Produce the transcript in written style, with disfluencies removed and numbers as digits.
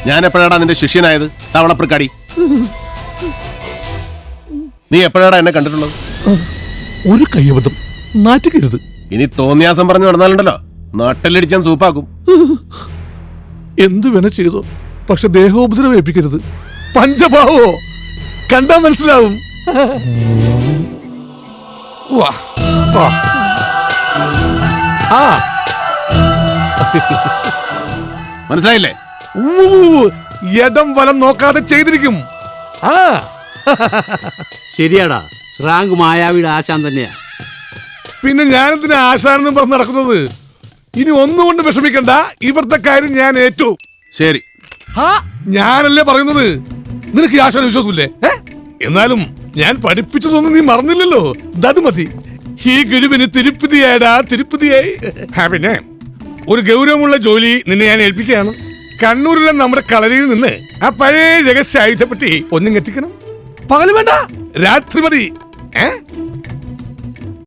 ഞാൻ എപ്പോഴാടാ നിന്റെ ശിഷ്യനായത് തവളപ്രക്കാടി? നീ എപ്പോഴാടാ എന്നെ കണ്ടിട്ടുള്ളത്? ഒരു കയ്യബദ്ധം, നാറ്റിക്കരുത്. ഇനി തോന്നിയാസം പറഞ്ഞു നടന്നാലുണ്ടല്ലോ നാട്ടിലടിച്ചാൻ സൂപ്പാക്കും. എന്തു വേണ ചെയ്തോ, പക്ഷെ ദേഹോപദ്രവം ഏൽപ്പിക്കരുത്. പഞ്ചഭാവോ കണ്ടാ മനസ്സിലാവും. വാ, വാ. ആ മനസ്സിലായില്ലേ? യഥം വലം നോക്കാതെ ചെയ്തിരിക്കും. ആ ശരിയാടാ, ശ്രാങ്ക് മായാവിയുടെ ആശാൻ തന്നെയാ. പിന്നെ ഞാനെന്തിനാ ആശാനെന്നും പറഞ്ഞ് നടക്കുന്നത്? ഇനി ഒന്നുകൊണ്ട് വിഷമിക്കണ്ട, ഇവിടുത്തെ കാര്യം ഞാൻ ഏറ്റു. ശരി, ഞാനല്ലേ പറയുന്നത്. നിനക്ക് ഈ ആശാന വിശ്വാസമില്ലേ? എന്നാലും ഞാൻ പഠിപ്പിച്ചതൊന്നും നീ മറന്നില്ലല്ലോ. അത് മതി. ഈ ഗുരുവിന് തിരുപ്പതിയായടാ, തിരുപ്പതിയായി. പിന്നെ ഒരു ഗൗരവമുള്ള ജോലി നിന്നെ ഞാൻ ഏൽപ്പിക്കുകയാണ്. കണ്ണൂരിലെ നമ്മുടെ കളരിയിൽ നിന്ന് ആ പഴയ രഹസ്യ ആയുധപ്പെട്ടി ഒന്നും എത്തിക്കണം. പകല് വേണ്ട, രാത്രി മതി.